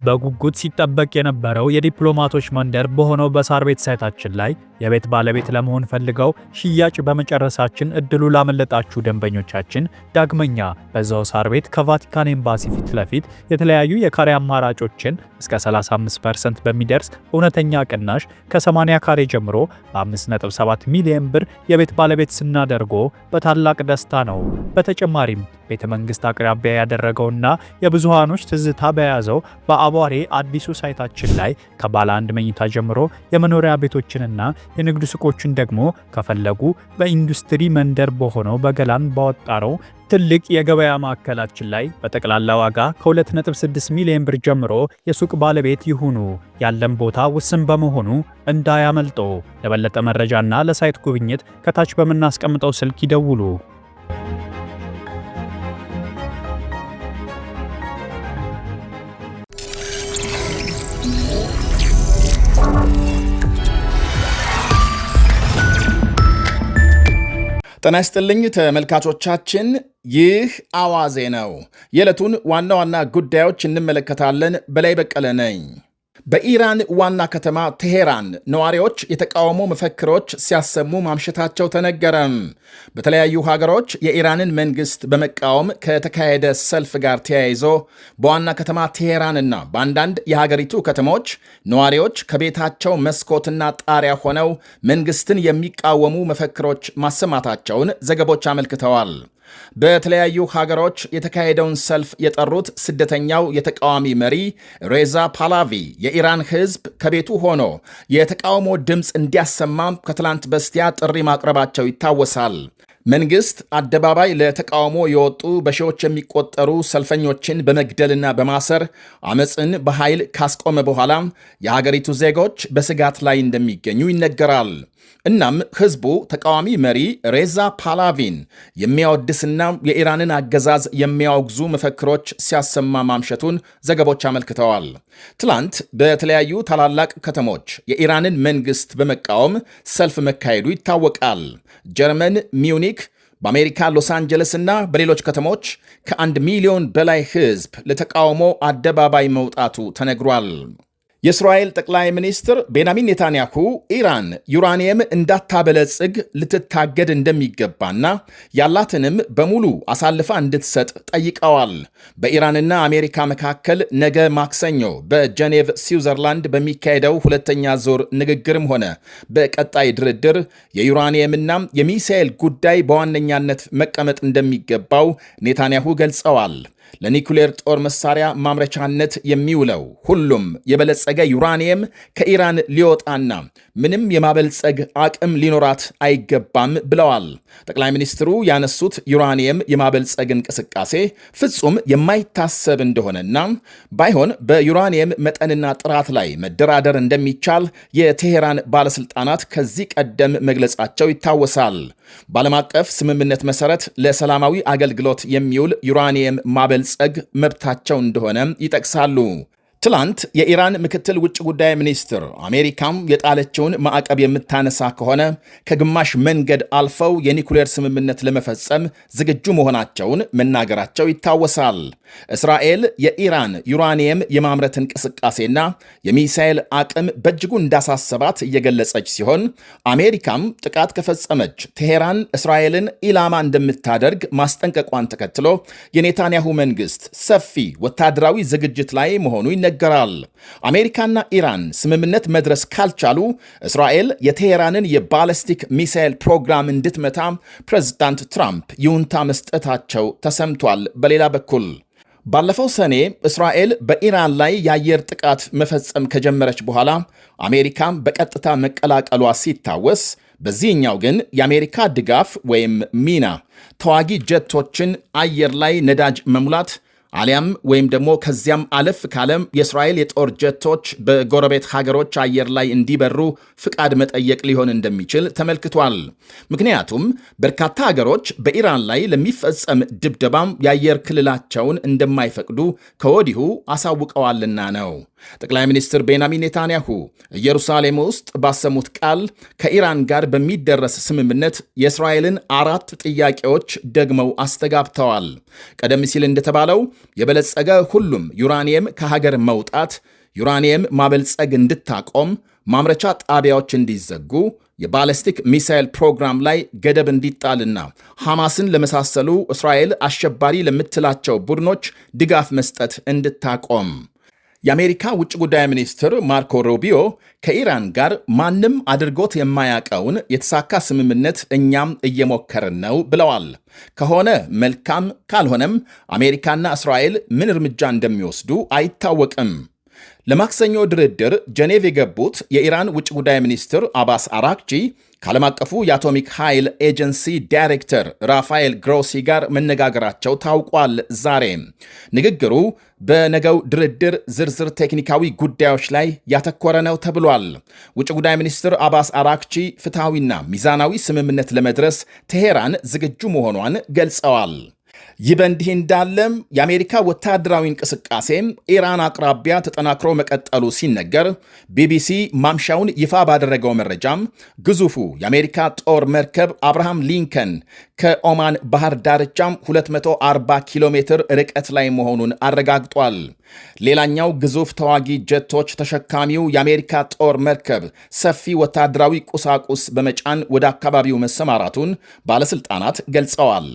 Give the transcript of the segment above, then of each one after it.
በጉጉት ሲጠበቅ የነበረው የዲፕሎማቶች መንደር በሆነው በሳር ቤት ሳይታችን ላይ የቤት ባለቤት ለመሆን ፈልገው ሽያጭ በመጨረሳችን እድሉ ላመለጣችሁ ደንበኞቻችን ዳግመኛ በዛው ሳር ቤት ከቫቲካን ኤምባሲ ፊት ለፊት የተለያዩ የካሬ አማራጮችን እስከ 35% በሚደርስ እውነተኛ ቅናሽ ከ80 ካሬ ጀምሮ በ5.7 ሚሊዮን ብር የቤት ባለቤት ስናደርጎ በታላቅ ደስታ ነው። በተጨማሪም ቤተ መንግስት አቅራቢያ ያደረገውና የብዙሃኖች ትዝታ በያዘው በአቧሬ አዲሱ ሳይታችን ላይ ከባለ አንድ መኝታ ጀምሮ የመኖሪያ ቤቶችንና የንግድ ሱቆችን ደግሞ ከፈለጉ በኢንዱስትሪ መንደር በሆነው በገላን ባወጣረው ትልቅ የገበያ ማዕከላችን ላይ በጠቅላላ ዋጋ ከ2.6 ሚሊዮን ብር ጀምሮ የሱቅ ባለቤት ይሁኑ። ያለን ቦታ ውስን በመሆኑ እንዳያመልጦ። ለበለጠ መረጃና ለሳይት ጉብኝት ከታች በምናስቀምጠው ስልክ ይደውሉ። ጤና ይስጥልኝ ተመልካቾቻችን፣ ይህ አዋዜ ነው። የዕለቱን ዋና ዋና ጉዳዮች እንመለከታለን። በላይ በቀለ ነኝ። በኢራን ዋና ከተማ ቴሄራን ነዋሪዎች የተቃውሞ መፈክሮች ሲያሰሙ ማምሸታቸው ተነገረም። በተለያዩ ሀገሮች የኢራንን መንግስት በመቃወም ከተካሄደ ሰልፍ ጋር ተያይዞ በዋና ከተማ ቴሄራንና በአንዳንድ የሀገሪቱ ከተሞች ነዋሪዎች ከቤታቸው መስኮትና ጣሪያ ሆነው መንግስትን የሚቃወሙ መፈክሮች ማሰማታቸውን ዘገቦች አመልክተዋል። በተለያዩ ሀገሮች የተካሄደውን ሰልፍ የጠሩት ስደተኛው የተቃዋሚ መሪ ሬዛ ፓላቪ የኢራን ሕዝብ ከቤቱ ሆኖ የተቃውሞ ድምፅ እንዲያሰማም ከትላንት በስቲያ ጥሪ ማቅረባቸው ይታወሳል። መንግስት አደባባይ ለተቃውሞ የወጡ በሺዎች የሚቆጠሩ ሰልፈኞችን በመግደልና በማሰር አመፅን በኃይል ካስቆመ በኋላ የሀገሪቱ ዜጎች በስጋት ላይ እንደሚገኙ ይነገራል። እናም ህዝቡ ተቃዋሚ መሪ ሬዛ ፓላቪን የሚያወድስና የኢራንን አገዛዝ የሚያወግዙ መፈክሮች ሲያሰማ ማምሸቱን ዘገቦች አመልክተዋል። ትላንት በተለያዩ ታላላቅ ከተሞች የኢራንን መንግስት በመቃወም ሰልፍ መካሄዱ ይታወቃል። ጀርመን ሚዩኒክ፣ በአሜሪካ ሎስ አንጀለስ እና በሌሎች ከተሞች ከ1 ሚሊዮን በላይ ህዝብ ለተቃውሞ አደባባይ መውጣቱ ተነግሯል። የእስራኤል ጠቅላይ ሚኒስትር ቤንያሚን ኔታንያሁ ኢራን ዩራኒየም እንዳታበለጽግ ልትታገድ እንደሚገባና ያላትንም በሙሉ አሳልፋ እንድትሰጥ ጠይቀዋል። በኢራንና አሜሪካ መካከል ነገ ማክሰኞ በጄኔቭ ስዊዘርላንድ በሚካሄደው ሁለተኛ ዙር ንግግርም ሆነ በቀጣይ ድርድር የዩራኒየምና የሚሳኤል ጉዳይ በዋነኛነት መቀመጥ እንደሚገባው ኔታንያሁ ገልጸዋል። ለኒኩሌር ጦር መሳሪያ ማምረቻነት የሚውለው ሁሉም የበለጸገ ዩራኒየም ከኢራን ሊወጣና ምንም የማበልጸግ አቅም ሊኖራት አይገባም ብለዋል። ጠቅላይ ሚኒስትሩ ያነሱት ዩራኒየም የማበልጸግ እንቅስቃሴ ፍጹም የማይታሰብ እንደሆነና ባይሆን በዩራኒየም መጠንና ጥራት ላይ መደራደር እንደሚቻል የቴሄራን ባለስልጣናት ከዚህ ቀደም መግለጻቸው ይታወሳል። በዓለም አቀፍ ስምምነት መሰረት ለሰላማዊ አገልግሎት የሚውል ዩራኒየም ማበልጸግ መብታቸው እንደሆነ ይጠቅሳሉ። ትላንት የኢራን ምክትል ውጭ ጉዳይ ሚኒስትር አሜሪካም የጣለችውን ማዕቀብ የምታነሳ ከሆነ ከግማሽ መንገድ አልፈው የኒኩሌር ስምምነት ለመፈጸም ዝግጁ መሆናቸውን መናገራቸው ይታወሳል። እስራኤል የኢራን ዩራኒየም የማምረት እንቅስቃሴና የሚሳኤል አቅም በእጅጉ እንዳሳሰባት እየገለጸች ሲሆን አሜሪካም ጥቃት ከፈጸመች ቴሄራን እስራኤልን ኢላማ እንደምታደርግ ማስጠንቀቋን ተከትሎ የኔታንያሁ መንግስት ሰፊ ወታደራዊ ዝግጅት ላይ መሆኑ ይነገራል። አሜሪካና ኢራን ስምምነት መድረስ ካልቻሉ እስራኤል የቴሄራንን የባለስቲክ ሚሳኤል ፕሮግራም እንድትመታ ፕሬዝዳንት ትራምፕ ይሁንታ መስጠታቸው ተሰምቷል። በሌላ በኩል ባለፈው ሰኔ እስራኤል በኢራን ላይ የአየር ጥቃት መፈጸም ከጀመረች በኋላ አሜሪካም በቀጥታ መቀላቀሏ ሲታወስ፣ በዚህኛው ግን የአሜሪካ ድጋፍ ወይም ሚና ተዋጊ ጀቶችን አየር ላይ ነዳጅ መሙላት አሊያም ወይም ደግሞ ከዚያም አለፍ ካለም የእስራኤል የጦር ጀቶች በጎረቤት ሀገሮች አየር ላይ እንዲበሩ ፍቃድ መጠየቅ ሊሆን እንደሚችል ተመልክቷል። ምክንያቱም በርካታ ሀገሮች በኢራን ላይ ለሚፈጸም ድብደባም የአየር ክልላቸውን እንደማይፈቅዱ ከወዲሁ አሳውቀዋልና ነው። ጠቅላይ ሚኒስትር ቤንያሚን ኔታንያሁ ኢየሩሳሌም ውስጥ ባሰሙት ቃል ከኢራን ጋር በሚደረስ ስምምነት የእስራኤልን 4 ጥያቄዎች ደግመው አስተጋብተዋል። ቀደም ሲል እንደተባለው የበለጸገ ሁሉም ዩራኒየም ከሀገር መውጣት፣ ዩራኒየም ማበልጸግ እንድታቆም፣ ማምረቻ ጣቢያዎች እንዲዘጉ፣ የባለስቲክ ሚሳይል ፕሮግራም ላይ ገደብ እንዲጣልና ሐማስን ለመሳሰሉ እስራኤል አሸባሪ ለምትላቸው ቡድኖች ድጋፍ መስጠት እንድታቆም። የአሜሪካ ውጭ ጉዳይ ሚኒስትር ማርኮ ሩቢዮ ከኢራን ጋር ማንም አድርጎት የማያውቀውን የተሳካ ስምምነት እኛም እየሞከርን ነው ብለዋል። ከሆነ መልካም፣ ካልሆነም አሜሪካና እስራኤል ምን እርምጃ እንደሚወስዱ አይታወቅም። ለማክሰኞ ድርድር ጀኔቭ የገቡት የኢራን ውጭ ጉዳይ ሚኒስትር አባስ አራክቺ ከዓለም አቀፉ የአቶሚክ ኃይል ኤጀንሲ ዳይሬክተር ራፋኤል ግሮሲ ጋር መነጋገራቸው ታውቋል። ዛሬ ንግግሩ በነገው ድርድር ዝርዝር ቴክኒካዊ ጉዳዮች ላይ ያተኮረ ነው ተብሏል። ውጭ ጉዳይ ሚኒስትር አባስ አራክቺ ፍትሐዊና ሚዛናዊ ስምምነት ለመድረስ ቴሄራን ዝግጁ መሆኗን ገልጸዋል። ይህ በእንዲህ እንዳለም የአሜሪካ ወታደራዊ እንቅስቃሴ ኢራን አቅራቢያ ተጠናክሮ መቀጠሉ ሲነገር ቢቢሲ ማምሻውን ይፋ ባደረገው መረጃም ግዙፉ የአሜሪካ ጦር መርከብ አብርሃም ሊንከን ከኦማን ባህር ዳርቻም 240 ኪሎ ሜትር ርቀት ላይ መሆኑን አረጋግጧል። ሌላኛው ግዙፍ ተዋጊ ጀቶች ተሸካሚው የአሜሪካ ጦር መርከብ ሰፊ ወታደራዊ ቁሳቁስ በመጫን ወደ አካባቢው መሰማራቱን ባለስልጣናት ገልጸዋል።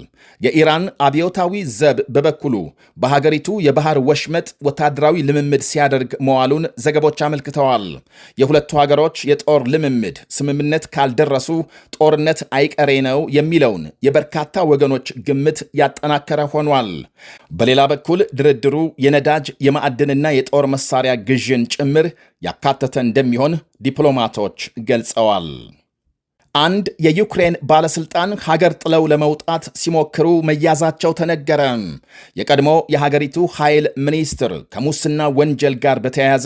የኢራን አብዮታዊ ዘብ በበኩሉ በሀገሪቱ የባህር ወሽመጥ ወታደራዊ ልምምድ ሲያደርግ መዋሉን ዘገቦች አመልክተዋል። የሁለቱ ሀገሮች የጦር ልምምድ ስምምነት ካልደረሱ ጦርነት አይቀሬ ነው የሚለውን የበርካታ ወገኖች ግምት ያጠናከረ ሆኗል። በሌላ በኩል ድርድሩ የነዳጅ የማዕድንና የጦር መሳሪያ ግዥን ጭምር ያካተተ እንደሚሆን ዲፕሎማቶች ገልጸዋል። አንድ የዩክሬን ባለስልጣን ሀገር ጥለው ለመውጣት ሲሞክሩ መያዛቸው ተነገረ። የቀድሞ የሀገሪቱ ኃይል ሚኒስትር ከሙስና ወንጀል ጋር በተያያዘ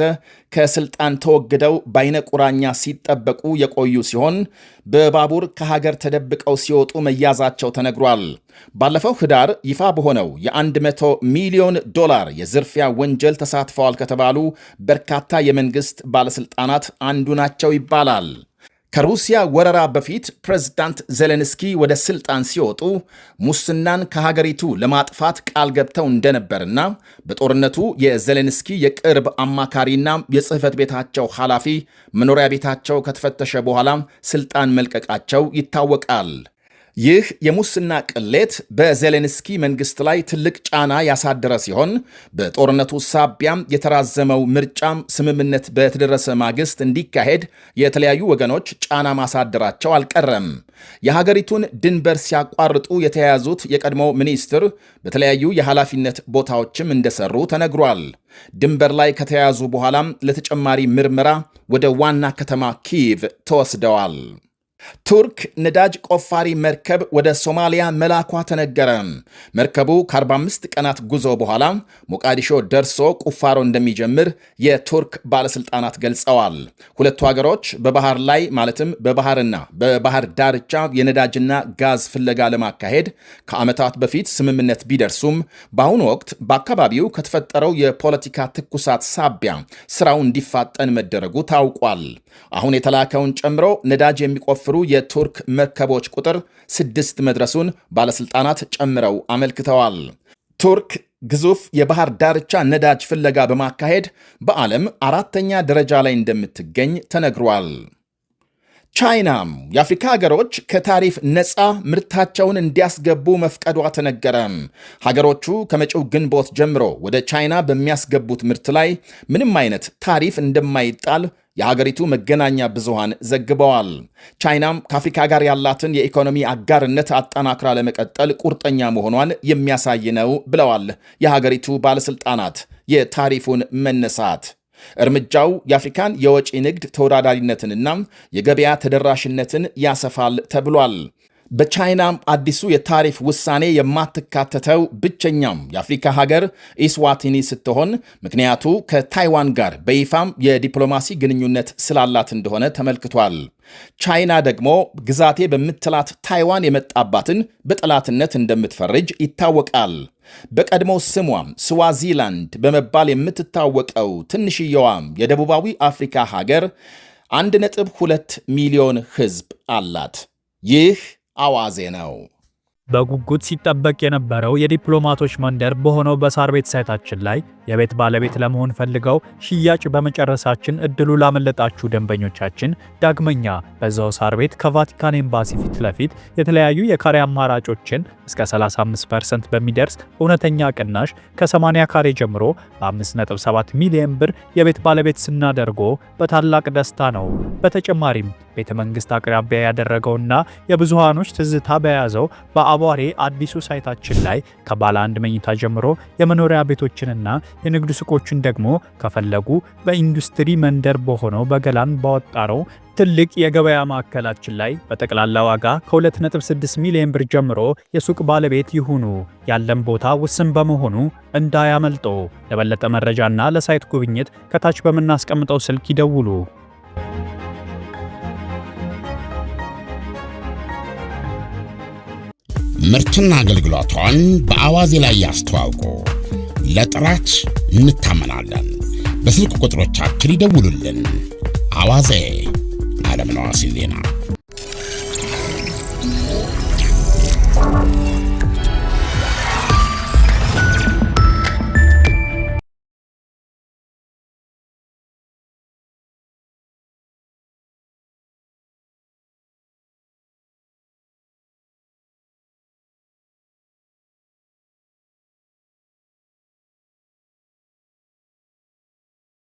ከስልጣን ተወግደው በአይነ ቁራኛ ሲጠበቁ የቆዩ ሲሆን በባቡር ከሀገር ተደብቀው ሲወጡ መያዛቸው ተነግሯል። ባለፈው ህዳር ይፋ በሆነው የ100 ሚሊዮን ዶላር የዝርፊያ ወንጀል ተሳትፈዋል ከተባሉ በርካታ የመንግስት ባለስልጣናት አንዱ ናቸው ይባላል። ከሩሲያ ወረራ በፊት ፕሬዝዳንት ዜሌንስኪ ወደ ስልጣን ሲወጡ ሙስናን ከሀገሪቱ ለማጥፋት ቃል ገብተው እንደነበርና በጦርነቱ የዜሌንስኪ የቅርብ አማካሪና የጽህፈት ቤታቸው ኃላፊ መኖሪያ ቤታቸው ከተፈተሸ በኋላ ስልጣን መልቀቃቸው ይታወቃል። ይህ የሙስና ቅሌት በዜሌንስኪ መንግስት ላይ ትልቅ ጫና ያሳደረ ሲሆን በጦርነቱ ሳቢያም የተራዘመው ምርጫም ስምምነት በተደረሰ ማግስት እንዲካሄድ የተለያዩ ወገኖች ጫና ማሳደራቸው አልቀረም። የሀገሪቱን ድንበር ሲያቋርጡ የተያያዙት የቀድሞው ሚኒስትር በተለያዩ የኃላፊነት ቦታዎችም እንደሰሩ ተነግሯል። ድንበር ላይ ከተያያዙ በኋላም ለተጨማሪ ምርመራ ወደ ዋና ከተማ ኪየቭ ተወስደዋል። ቱርክ ነዳጅ ቆፋሪ መርከብ ወደ ሶማሊያ መላኳ ተነገረ። መርከቡ ከ45 ቀናት ጉዞ በኋላ ሞቃዲሾ ደርሶ ቁፋሮ እንደሚጀምር የቱርክ ባለስልጣናት ገልጸዋል። ሁለቱ ሀገሮች በባህር ላይ ማለትም በባህርና በባህር ዳርቻ የነዳጅና ጋዝ ፍለጋ ለማካሄድ ከዓመታት በፊት ስምምነት ቢደርሱም በአሁኑ ወቅት በአካባቢው ከተፈጠረው የፖለቲካ ትኩሳት ሳቢያ ስራው እንዲፋጠን መደረጉ ታውቋል። አሁን የተላከውን ጨምሮ ነዳጅ የሚቆፍሩ የቱርክ መርከቦች ቁጥር 6 መድረሱን ባለስልጣናት ጨምረው አመልክተዋል። ቱርክ ግዙፍ የባህር ዳርቻ ነዳጅ ፍለጋ በማካሄድ በዓለም 4ኛ ደረጃ ላይ እንደምትገኝ ተነግሯል። ቻይናም የአፍሪካ ሀገሮች ከታሪፍ ነፃ ምርታቸውን እንዲያስገቡ መፍቀዷ ተነገረ። ሀገሮቹ ከመጪው ግንቦት ጀምሮ ወደ ቻይና በሚያስገቡት ምርት ላይ ምንም አይነት ታሪፍ እንደማይጣል የሀገሪቱ መገናኛ ብዙሃን ዘግበዋል። ቻይናም ከአፍሪካ ጋር ያላትን የኢኮኖሚ አጋርነት አጠናክራ ለመቀጠል ቁርጠኛ መሆኗን የሚያሳይ ነው ብለዋል የሀገሪቱ ባለስልጣናት። የታሪፉን መነሳት እርምጃው የአፍሪካን የወጪ ንግድ ተወዳዳሪነትንና የገበያ ተደራሽነትን ያሰፋል ተብሏል። በቻይና አዲሱ የታሪፍ ውሳኔ የማትካተተው ብቸኛም የአፍሪካ ሀገር ኢስዋቲኒ ስትሆን ምክንያቱ ከታይዋን ጋር በይፋም የዲፕሎማሲ ግንኙነት ስላላት እንደሆነ ተመልክቷል። ቻይና ደግሞ ግዛቴ በምትላት ታይዋን የመጣባትን በጠላትነት እንደምትፈርጅ ይታወቃል። በቀድሞ ስሟም ስዋዚላንድ በመባል የምትታወቀው ትንሽየዋም የደቡባዊ አፍሪካ ሀገር 1.2 ሚሊዮን ሕዝብ አላት። ይህ አዋዜ ነው። በጉጉት ሲጠበቅ የነበረው የዲፕሎማቶች መንደር በሆነው በሳር ቤት ሳይታችን ላይ የቤት ባለቤት ለመሆን ፈልገው ሽያጭ በመጨረሳችን እድሉ ላመለጣችሁ ደንበኞቻችን ዳግመኛ በዛው ሳር ቤት ከቫቲካን ኤምባሲ ፊት ለፊት የተለያዩ የካሬ አማራጮችን እስከ 35% በሚደርስ እውነተኛ ቅናሽ ከ80 ካሬ ጀምሮ በ5.7 ሚሊዮን ብር የቤት ባለቤት ስናደርጎ በታላቅ ደስታ ነው። በተጨማሪም ቤተ መንግስት አቅራቢያ ያደረገውና የብዙሃኖች ትዝታ በያዘው በአቧሬ አዲሱ ሳይታችን ላይ ከባለ አንድ መኝታ ጀምሮ የመኖሪያ ቤቶችንና የንግድ ሱቆችን ደግሞ ከፈለጉ በኢንዱስትሪ መንደር በሆነው በገላን ባወጣረው ትልቅ የገበያ ማዕከላችን ላይ በጠቅላላ ዋጋ ከ2.6 ሚሊዮን ብር ጀምሮ የሱቅ ባለቤት ይሁኑ። ያለን ቦታ ውስን በመሆኑ እንዳያመልጦ። ለበለጠ መረጃና ለሳይት ጉብኝት ከታች በምናስቀምጠው ስልክ ይደውሉ። ምርትና አገልግሎቷን በአዋዜ ላይ ያስተዋውቁ። ለጥራች እንታመናለን። በስልክ ቁጥሮቻችን ይደውሉልን። አዋዜ ዓለምነህ ዋሴ ዜና